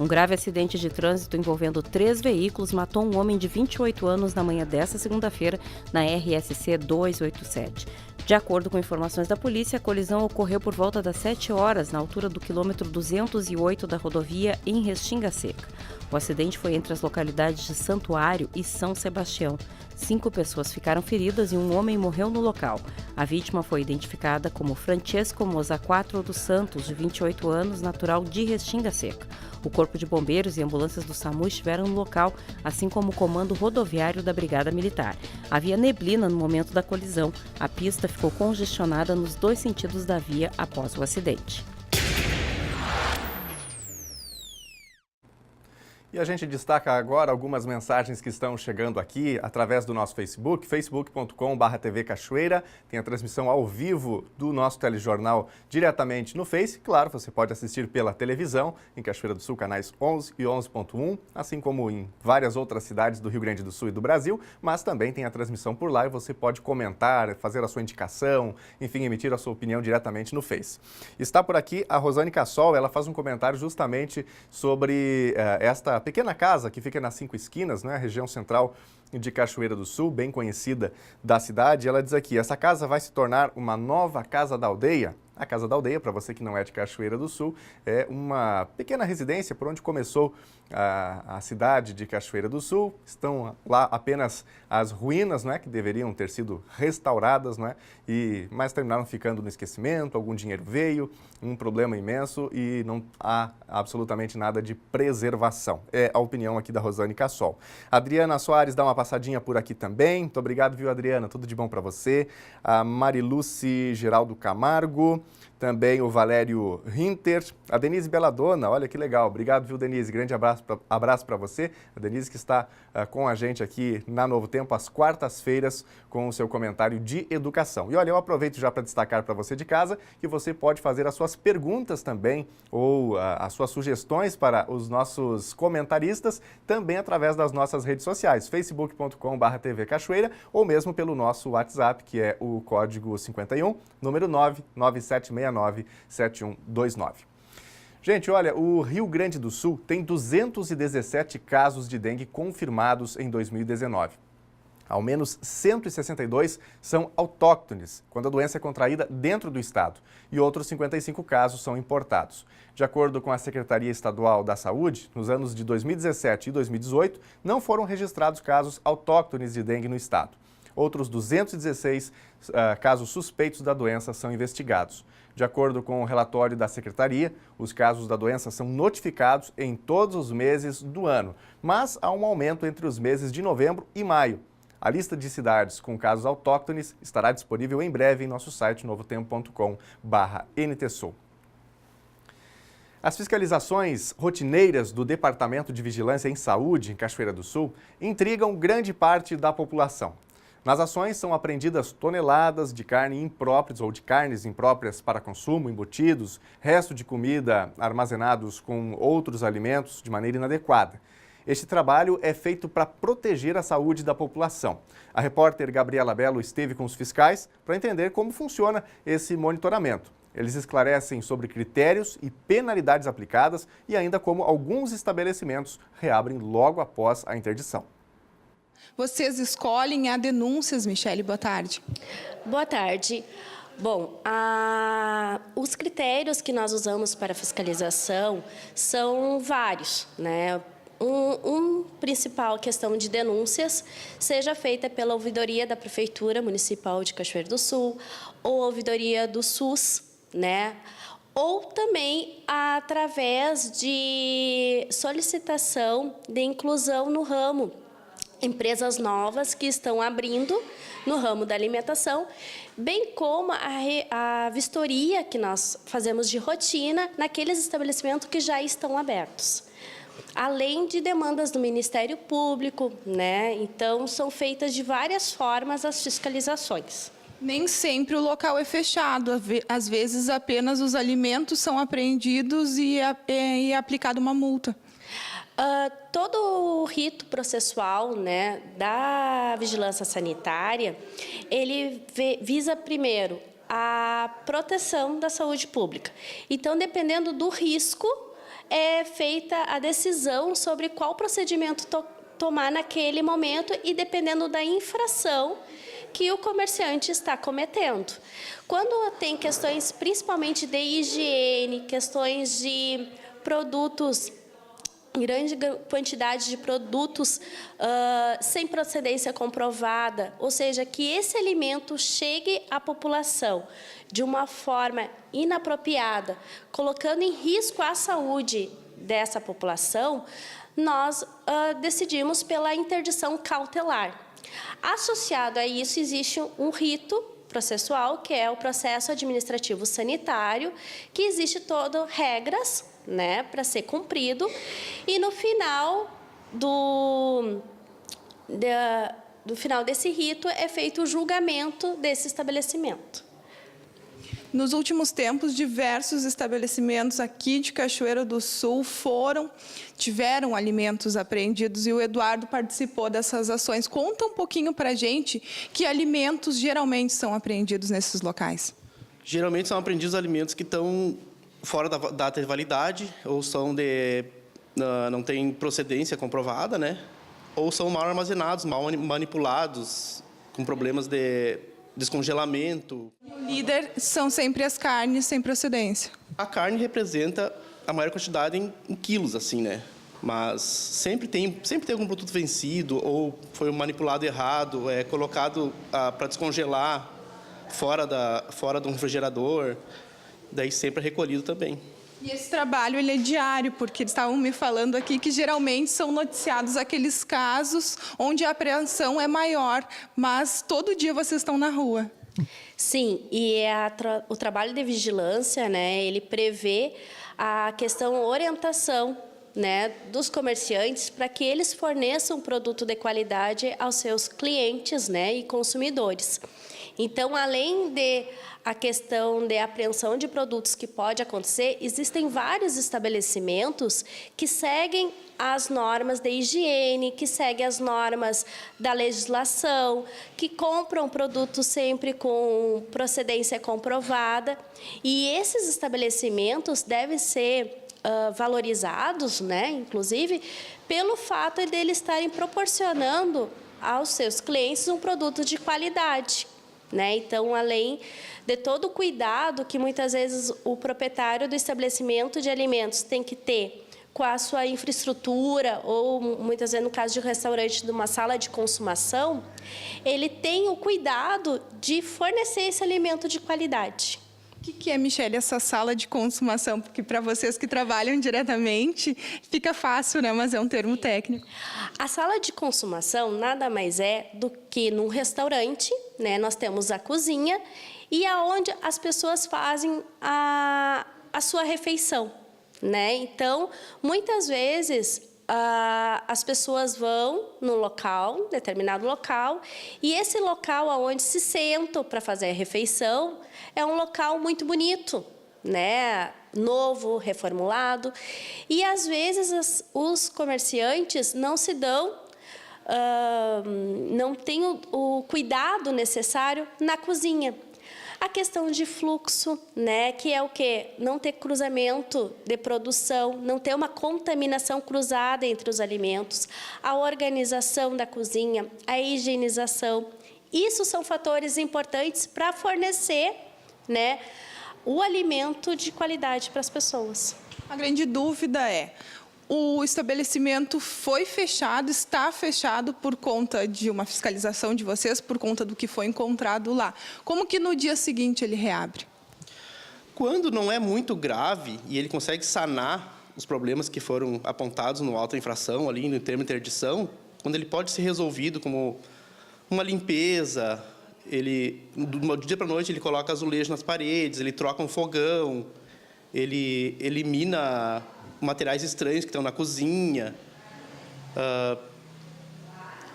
Um grave acidente de trânsito envolvendo 3 veículos matou um homem de 28 anos na manhã desta segunda-feira na RSC 287. De acordo com informações da polícia, a colisão ocorreu por volta das 7 horas, na altura do quilômetro 208 da rodovia em Restinga Seca. O acidente foi entre as localidades de Santuário e São Sebastião. 5 pessoas ficaram feridas e um homem morreu no local. A vítima foi identificada como Francesco Mozaquatro dos Santos, de 28 anos, natural de Restinga Seca. O Corpo de Bombeiros e ambulâncias do SAMU estiveram no local, assim como o Comando Rodoviário da Brigada Militar. Havia neblina no momento da colisão. A pista ficou congestionada nos 2 sentidos da via após o acidente. E a gente destaca agora algumas mensagens que estão chegando aqui através do nosso Facebook, facebook.com/TV Cachoeira. Tem a transmissão ao vivo do nosso telejornal diretamente no Face. Claro, você pode assistir pela televisão, em Cachoeira do Sul, canais 11 e 11.1, assim como em várias outras cidades do Rio Grande do Sul e do Brasil, mas também tem a transmissão por lá e você pode comentar, fazer a sua indicação, enfim, emitir a sua opinião diretamente no Face. Está por aqui a Rosane Cassol, ela faz um comentário justamente sobre esta pequena casa que fica nas 5 esquinas, né, região central de Cachoeira do Sul, bem conhecida da cidade. Ela diz aqui, essa casa vai se tornar uma nova Casa da Aldeia. A Casa da Aldeia, para você que não é de Cachoeira do Sul, é uma pequena residência por onde começou a cidade de Cachoeira do Sul. Estão lá apenas as ruínas, não é, que deveriam ter sido restauradas, não é, mas terminaram ficando no esquecimento, algum dinheiro veio, um problema imenso e não há absolutamente nada de preservação. É a opinião aqui da Rosane Cassol. Adriana Soares dá uma passadinha por aqui também. Muito obrigado, viu, Adriana? Tudo de bom para você. A Mariluce Geraldo Camargo. Também o Valério Hinter, a Denise Belladonna, olha que legal. Obrigado, viu, Denise? Grande abraço para você. A Denise que está com a gente aqui na Novo Tempo, às quartas-feiras, com o seu comentário de educação. E olha, eu aproveito já para destacar para você de casa que você pode fazer as suas perguntas também, ou as suas sugestões para os nossos comentaristas, também através das nossas redes sociais, facebook.com/TV Cachoeira, ou mesmo pelo nosso WhatsApp, que é o código 51, número 997697129. Gente, olha, o Rio Grande do Sul tem 217 casos de dengue confirmados em 2019. Ao menos 162 são autóctones, quando a doença é contraída dentro do estado, e outros 55 casos são importados. De acordo com a Secretaria Estadual da Saúde, nos anos de 2017 e 2018, não foram registrados casos autóctones de dengue no estado. Outros 216 casos suspeitos da doença são investigados. De acordo com o relatório da Secretaria, os casos da doença são notificados em todos os meses do ano, mas há um aumento entre os meses de novembro e maio. A lista de cidades com casos autóctones estará disponível em breve em nosso site novotempo.com/ntsul. As fiscalizações rotineiras do Departamento de Vigilância em Saúde, em Cachoeira do Sul, intrigam grande parte da população. Nas ações são apreendidas toneladas de carne impróprias ou de carnes impróprias para consumo, embutidos, resto de comida armazenados com outros alimentos de maneira inadequada. Este trabalho é feito para proteger a saúde da população. A repórter Gabriela Bello esteve com os fiscais para entender como funciona esse monitoramento. Eles esclarecem sobre critérios e penalidades aplicadas e ainda como alguns estabelecimentos reabrem logo após a interdição. Vocês escolhem a denúncias, Michele, boa tarde. Boa tarde. Bom, os critérios que nós usamos para fiscalização são vários, né? Principal questão de denúncias seja feita pela ouvidoria da Prefeitura Municipal de Cachoeira do Sul ou ouvidoria do SUS, né? Ou também através de solicitação de inclusão no ramo. Empresas novas que estão abrindo no ramo da alimentação, bem como a vistoria que nós fazemos de rotina naqueles estabelecimentos que já estão abertos. Além de demandas do Ministério Público, né? Então, são feitas de várias formas as fiscalizações. Nem sempre o local é fechado, às vezes apenas os alimentos são apreendidos e é aplicada uma multa. Todo o rito processual, né, da vigilância sanitária, ele visa primeiro a proteção da saúde pública. Então, dependendo do risco, é feita a decisão sobre qual procedimento tomar naquele momento e dependendo da infração que o comerciante está cometendo. Quando tem questões principalmente de higiene, questões de produtos, grande quantidade de produtos sem procedência comprovada, ou seja, que esse alimento chegue à população de uma forma inapropriada, colocando em risco a saúde dessa população, nós decidimos pela interdição cautelar. Associado a isso, existe um rito processual, que é o processo administrativo sanitário, que existe regras, né, para ser cumprido, e no final do final desse rito é feito o julgamento desse estabelecimento. Nos últimos tempos, diversos estabelecimentos aqui de Cachoeira do Sul tiveram alimentos apreendidos e o Eduardo participou dessas ações. Conta um pouquinho para a gente que alimentos geralmente são apreendidos nesses locais. Geralmente são apreendidos alimentos que estão fora da data de validade ou são não tem procedência comprovada, né? Ou são mal armazenados, mal manipulados, com problemas de descongelamento. O líder são sempre as carnes sem procedência. A carne representa a maior quantidade em quilos, assim, né? Mas sempre tem algum produto vencido ou foi manipulado errado, colocado para descongelar fora de um refrigerador, daí sempre é recolhido também. E esse trabalho ele é diário, porque eles estavam me falando aqui que geralmente são noticiados aqueles casos onde a apreensão é maior, mas todo dia vocês estão na rua. Sim, e o trabalho de vigilância, né, ele prevê a questão orientação, né, dos comerciantes para que eles forneçam produto de qualidade aos seus clientes, né, e consumidores. Então, além de a questão de apreensão de produtos que pode acontecer, existem vários estabelecimentos que seguem as normas de higiene, que seguem as normas da legislação, que compram produtos sempre com procedência comprovada. E esses estabelecimentos devem ser valorizados, né, inclusive, pelo fato de eles estarem proporcionando aos seus clientes um produto de qualidade. Né? Então, além de todo o cuidado que muitas vezes o proprietário do estabelecimento de alimentos tem que ter com a sua infraestrutura, ou muitas vezes no caso de um restaurante, de uma sala de consumação, ele tem o cuidado de fornecer esse alimento de qualidade. O que é, Michele, essa sala de consumação? Porque para vocês que trabalham diretamente, fica fácil, né? Mas é um termo técnico. A sala de consumação nada mais é do que num restaurante, né? Nós temos a cozinha e aonde as pessoas fazem a sua refeição, né? Então, muitas vezes as pessoas vão no local, determinado local, e esse local onde se sentam para fazer a refeição é um local muito bonito, né? Novo, reformulado, e às vezes os comerciantes não se dão, não têm o cuidado necessário na cozinha. A questão de fluxo, né, que é o quê? Não ter cruzamento de produção, não ter uma contaminação cruzada entre os alimentos, a organização da cozinha, a higienização. Isso são fatores importantes para fornecer, né, o alimento de qualidade para as pessoas. A grande dúvida é: o estabelecimento foi fechado, está fechado por conta de uma fiscalização de vocês, por conta do que foi encontrado lá. Como que no dia seguinte ele reabre? Quando não é muito grave e ele consegue sanar os problemas que foram apontados no auto infração, ali no termo de interdição, quando ele pode ser resolvido como uma limpeza, do dia para a noite ele coloca azulejo nas paredes, ele troca um fogão, ele elimina materiais estranhos que estão na cozinha,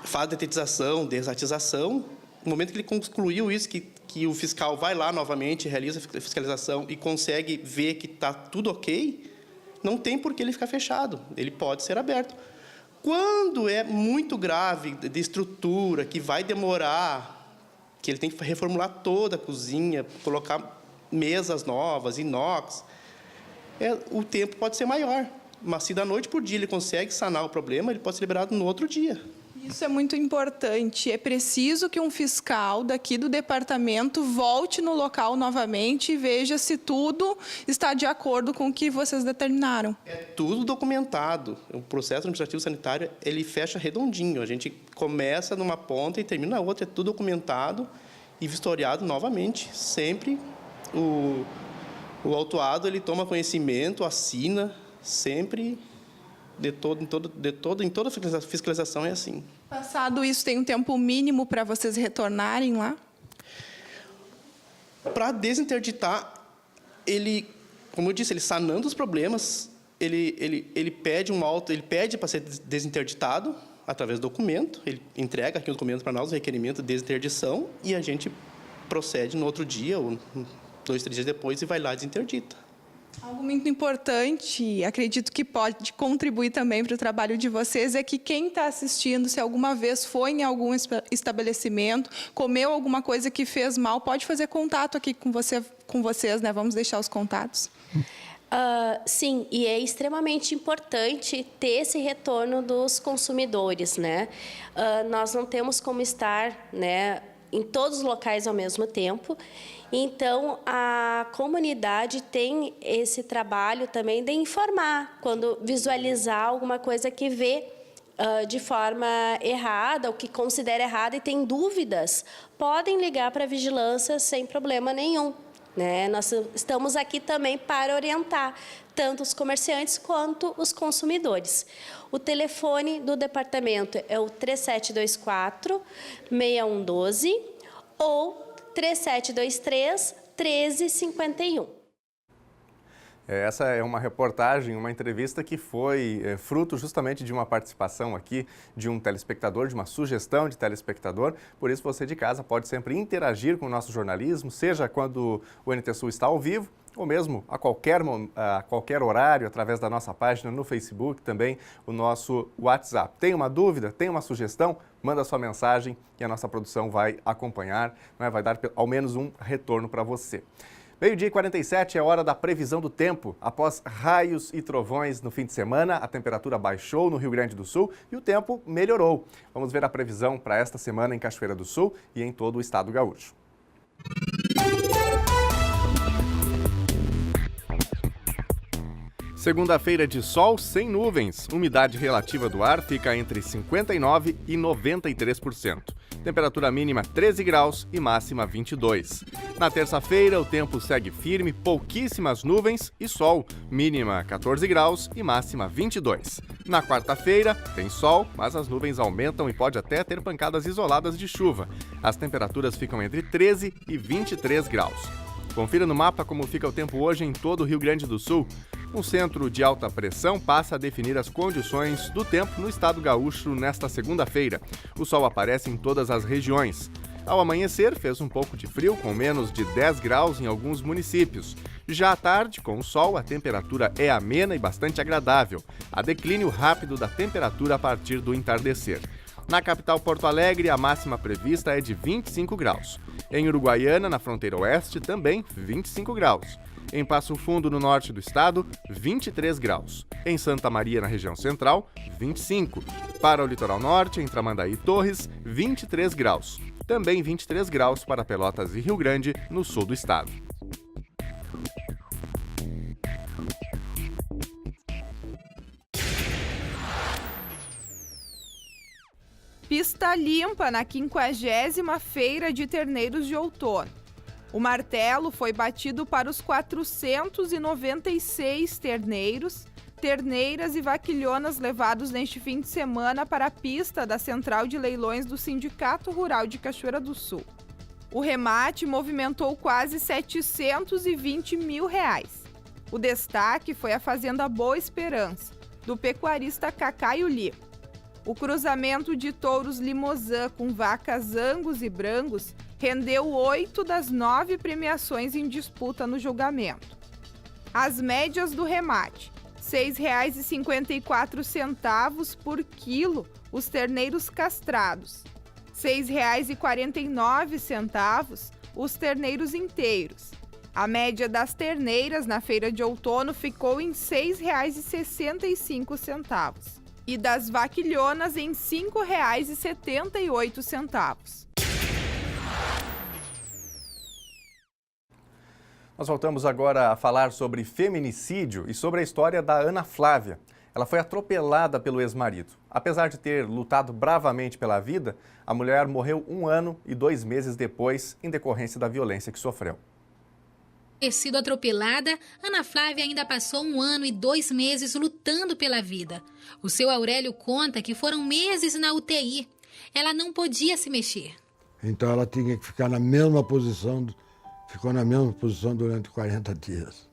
faz detetização, desatização. No momento que ele concluiu isso, que o fiscal vai lá novamente, realiza a fiscalização e consegue ver que está tudo ok, não tem por que ele ficar fechado, ele pode ser aberto. Quando é muito grave, de estrutura, que vai demorar, que ele tem que reformular toda a cozinha, colocar mesas novas, inox, o tempo pode ser maior. Mas se da noite por dia ele consegue sanar o problema, ele pode ser liberado no outro dia. Isso é muito importante. É preciso que um fiscal daqui do departamento volte no local novamente e veja se tudo está de acordo com o que vocês determinaram. É tudo documentado. O processo administrativo sanitário, ele fecha redondinho. A gente começa numa ponta e termina na outra. É tudo documentado e vistoriado novamente. Sempre o autuado ele toma conhecimento, assina, sempre em toda fiscalização é assim. Passado isso, tem um tempo mínimo para vocês retornarem lá? Para desinterditar, ele, como eu disse, ele sanando os problemas, ele pede para ser desinterditado através do documento, ele entrega aqui o documento para nós, o requerimento de desinterdição, e a gente procede no outro dia, ou 2, 3 dias depois, e vai lá e desinterdita. Algo muito importante, acredito que pode contribuir também para o trabalho de vocês, é que quem está assistindo, se alguma vez foi em algum estabelecimento, comeu alguma coisa que fez mal, pode fazer contato aqui com vocês, né? Vamos deixar os contatos. Sim, e é extremamente importante ter esse retorno dos consumidores, né? Nós não temos como estar, né, em todos os locais ao mesmo tempo. Então, a comunidade tem esse trabalho também de informar, quando visualizar alguma coisa que vê de forma errada, ou que considera errada e tem dúvidas, podem ligar para a vigilância sem problema nenhum, né? Nós estamos aqui também para orientar tanto os comerciantes quanto os consumidores. O telefone do departamento é o 3724-6112 ou 3723-1351. Essa é uma reportagem, uma entrevista que foi fruto justamente de uma participação aqui de um telespectador, de uma sugestão de telespectador. Por isso, você de casa pode sempre interagir com o nosso jornalismo, seja quando o NT Sul está ao vivo, ou mesmo a qualquer horário, através da nossa página no Facebook, também o nosso WhatsApp. Tem uma dúvida? Tem uma sugestão? Manda sua mensagem e a nossa produção vai acompanhar, né? Vai dar ao menos um retorno para você. 12h47 é hora da previsão do tempo. Após raios e trovões no fim de semana, a temperatura baixou no Rio Grande do Sul e o tempo melhorou. Vamos ver a previsão para esta semana em Cachoeira do Sul e em todo o estado gaúcho. Segunda-feira de sol sem nuvens. Umidade relativa do ar fica entre 59% e 93%. Temperatura mínima 13 graus e máxima 22. Na terça-feira, o tempo segue firme, pouquíssimas nuvens e sol. Mínima 14 graus e máxima 22. Na quarta-feira, tem sol, mas as nuvens aumentam e pode até ter pancadas isoladas de chuva. As temperaturas ficam entre 13 e 23 graus. Confira no mapa como fica o tempo hoje em todo o Rio Grande do Sul. Um centro de alta pressão passa a definir as condições do tempo no estado gaúcho nesta segunda-feira. O sol aparece em todas as regiões. Ao amanhecer, fez um pouco de frio, com menos de 10 graus em alguns municípios. Já à tarde, com o sol, a temperatura é amena e bastante agradável. Há declínio rápido da temperatura a partir do entardecer. Na capital Porto Alegre, a máxima prevista é de 25 graus. Em Uruguaiana, na fronteira oeste, também 25 graus. Em Passo Fundo, no norte do estado, 23 graus. Em Santa Maria, na região central, 25. Para o litoral norte, em Tramandaí e Torres, 23 graus. Também 23 graus para Pelotas e Rio Grande, no sul do estado. Pista limpa na 50ª Feira de Terneiros de Outono. O martelo foi batido para os 496 terneiros, terneiras e vaquilhonas levados neste fim de semana para a pista da Central de Leilões do Sindicato Rural de Cachoeira do Sul. O remate movimentou quase R$720 mil. O destaque foi a Fazenda Boa Esperança, do pecuarista Cacaio Lima. O cruzamento de touros Limousin com vacas Angus e Brangos rendeu 8 das 9 premiações em disputa no julgamento. As médias do remate: R$ 6,54 por quilo os terneiros castrados, R$ 6,49 os terneiros inteiros A média das terneiras na feira de outono ficou em R$ 6,65 e das vaquilhonas em R$ 5,78. Nós voltamos agora a falar sobre feminicídio e sobre a história da Ana Flávia. Ela foi atropelada pelo ex-marido. Apesar de ter lutado bravamente pela vida, a mulher morreu 1 ano e 2 meses depois, em decorrência da violência que sofreu. Ter sido atropelada, Ana Flávia ainda passou 1 ano e 2 meses lutando pela vida. O seu Aurélio conta que foram meses na UTI. Ela não podia se mexer. Então ela tinha que ficar na mesma posição, ficou na mesma posição durante 40 dias.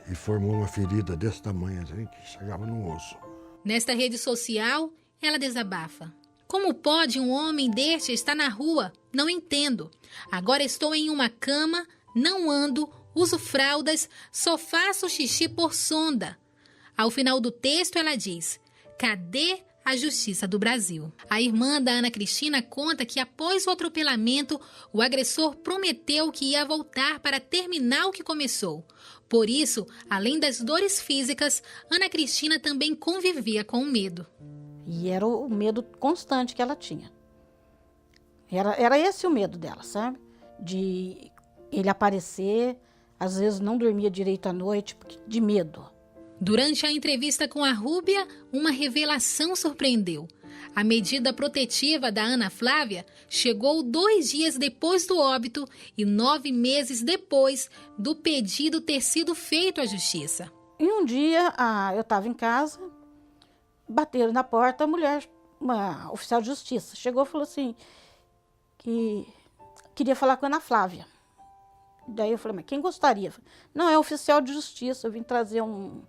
E formou uma ferida desse tamanho, assim, que chegava no osso. Nesta rede social, ela desabafa. Como pode um homem deste estar na rua? Não entendo. Agora estou em uma cama, não ando, uso fraldas, só faço xixi por sonda. Ao final do texto ela diz: cadê a Justiça do Brasil? A irmã da Ana Cristina conta que após o atropelamento, o agressor prometeu que ia voltar para terminar o que começou. Por isso, além das dores físicas, Ana Cristina também convivia com o medo. E era o medo constante que ela tinha. Era esse o medo dela, sabe? De ele aparecer, às vezes não dormia direito à noite, de medo. Durante a entrevista com a Rúbia, uma revelação surpreendeu. A medida protetiva da Ana Flávia chegou 2 dias depois do óbito e 9 meses depois do pedido ter sido feito à Justiça. E um dia, eu estava em casa, bateram na porta, a mulher, uma oficial de justiça, chegou e falou assim, que queria falar com a Ana Flávia. Daí eu falei, mas quem gostaria? Não, é oficial de justiça, eu vim trazer um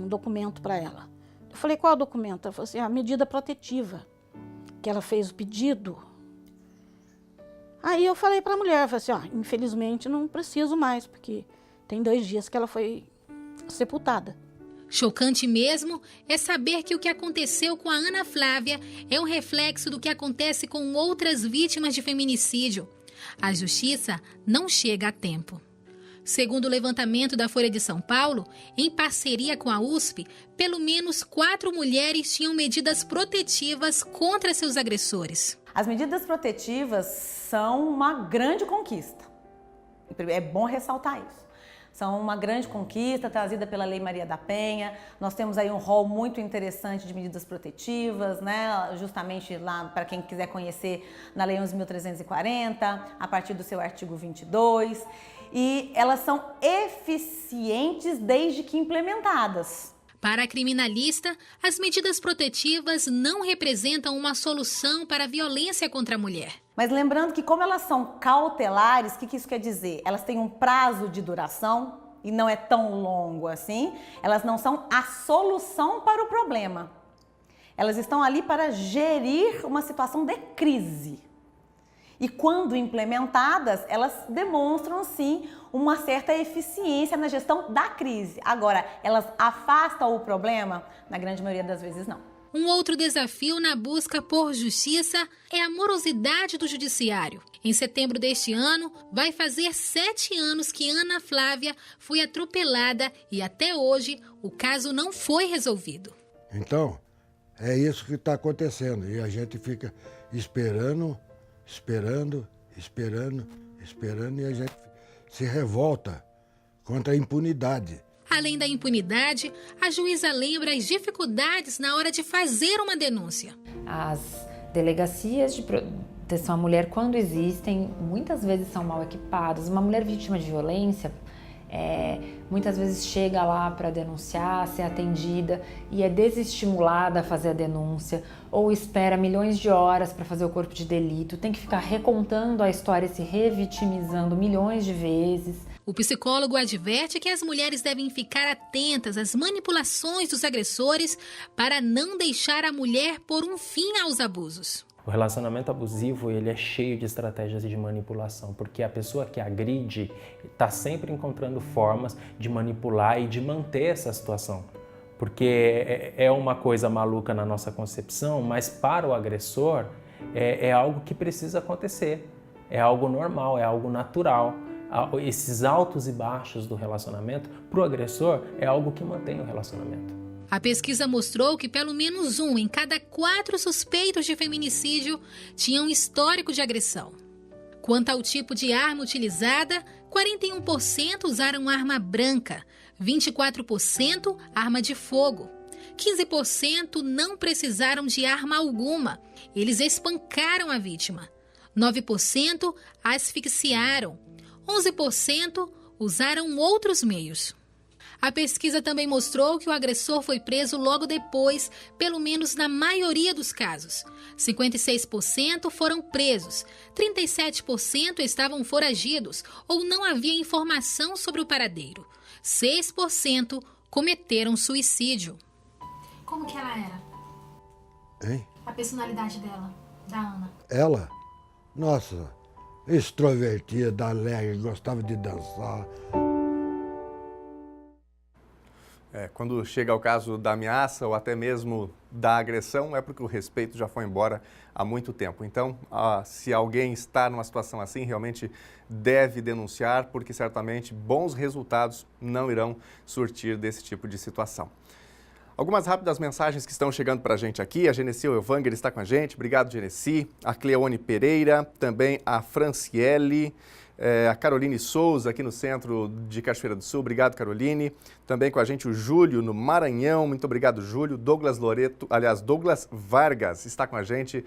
documento para ela. Eu falei, qual é o documento? Ela falou assim, a medida protetiva, que ela fez o pedido. Aí eu falei para a mulher, falei assim, infelizmente não preciso mais, porque tem 2 dias que ela foi sepultada. Chocante mesmo é saber que o que aconteceu com a Ana Flávia é um reflexo do que acontece com outras vítimas de feminicídio. A justiça não chega a tempo. Segundo o levantamento da Folha de São Paulo, em parceria com a USP, pelo menos 4 mulheres tinham medidas protetivas contra seus agressores. As medidas protetivas são uma grande conquista. É bom ressaltar isso. São uma grande conquista trazida pela Lei Maria da Penha. Nós temos aí um rol muito interessante de medidas protetivas, né? Justamente lá, para quem quiser conhecer, na Lei 11.340, a partir do seu artigo 22. E elas são eficientes desde que implementadas. Para a criminalista, as medidas protetivas não representam uma solução para a violência contra a mulher. Mas lembrando que como elas são cautelares, o que isso quer dizer? Elas têm um prazo de duração e não é tão longo assim. Elas não são a solução para o problema. Elas estão ali para gerir uma situação de crise. E quando implementadas, elas demonstram, sim, uma certa eficiência na gestão da crise. Agora, elas afastam o problema? Na grande maioria das vezes, não. Um outro desafio na busca por justiça é a morosidade do judiciário. Em setembro deste ano, vai fazer 7 anos que Ana Flávia foi atropelada e até hoje o caso não foi resolvido. Então, é isso que está acontecendo e a gente fica esperando e a gente se revolta contra a impunidade. Além da impunidade, a juíza lembra as dificuldades na hora de fazer uma denúncia. As delegacias de proteção à mulher, quando existem, muitas vezes são mal equipadas. Uma mulher vítima de violência, muitas vezes chega lá para denunciar, ser atendida e é desestimulada a fazer a denúncia ou espera milhões de horas para fazer o corpo de delito, tem que ficar recontando a história e se revitimizando milhões de vezes. O psicólogo adverte que as mulheres devem ficar atentas às manipulações dos agressores para não deixar a mulher pôr um fim aos abusos. O relacionamento abusivo ele é cheio de estratégias de manipulação, porque a pessoa que agride está sempre encontrando formas de manipular e de manter essa situação. Porque é uma coisa maluca na nossa concepção, mas para o agressor é algo que precisa acontecer, é algo normal, é algo natural. esses altos e baixos do relacionamento, para o agressor, é algo que mantém o relacionamento. A pesquisa mostrou que pelo menos 1 em cada 4 suspeitos de feminicídio tinha um histórico de agressão. Quanto ao tipo de arma utilizada, 41% usaram arma branca, 24% arma de fogo, 15% não precisaram de arma alguma. Eles espancaram a vítima. 9% asfixiaram. 11% usaram outros meios. A pesquisa também mostrou que o agressor foi preso logo depois, pelo menos na maioria dos casos. 56% foram presos, 37% estavam foragidos ou não havia informação sobre o paradeiro. 6% cometeram suicídio. Como que ela era? Hein? A personalidade dela, da Ana. Ela? Nossa, extrovertida, alegre, gostava de dançar. Quando chega ao caso da ameaça ou até mesmo da agressão, é porque o respeito já foi embora há muito tempo. Então, se alguém está numa situação assim, realmente deve denunciar, porque certamente bons resultados não irão surtir desse tipo de situação. Algumas rápidas mensagens que estão chegando para a gente aqui. A Genesi Elvanger está com a gente. Obrigado, Genesi. A Cleone Pereira, também a Franciele, a Caroline Souza, aqui no centro de Cachoeira do Sul. Obrigado, Caroline. Também com a gente o Júlio, no Maranhão. Muito obrigado, Júlio. Douglas Vargas está com a gente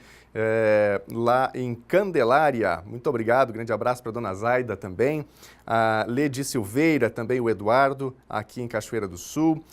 lá em Candelária. Muito obrigado. Grande abraço para a dona Zaida também. A Ledi Silveira, também o Eduardo, aqui em Cachoeira do Sul.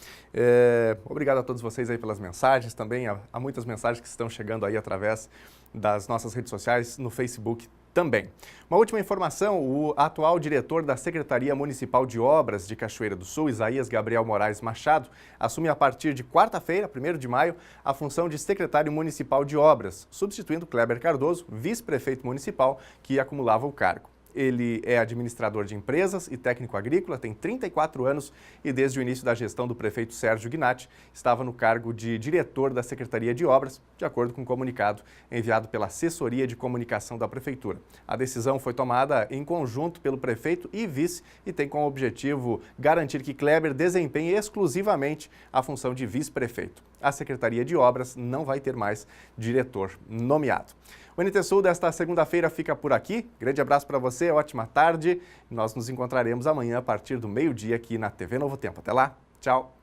Obrigado a todos vocês aí pelas mensagens. Também há muitas mensagens que estão chegando aí através das nossas redes sociais, no Facebook também. Uma última informação, o atual diretor da Secretaria Municipal de Obras de Cachoeira do Sul, Isaías Gabriel Moraes Machado, assume a partir de quarta-feira, 1º de maio, a função de secretário municipal de obras, substituindo Kleber Cardoso, vice-prefeito municipal, que acumulava o cargo. Ele é administrador de empresas e técnico agrícola, tem 34 anos e desde o início da gestão do prefeito Sérgio Gnatti estava no cargo de diretor da Secretaria de Obras, de acordo com um comunicado enviado pela Assessoria de Comunicação da Prefeitura. A decisão foi tomada em conjunto pelo prefeito e vice e tem como objetivo garantir que Kleber desempenhe exclusivamente a função de vice-prefeito. A Secretaria de Obras não vai ter mais diretor nomeado. O NT Sul desta segunda-feira fica por aqui. Grande abraço para você, ótima tarde. Nós nos encontraremos amanhã a partir do meio-dia aqui na TV Novo Tempo. Até lá, tchau!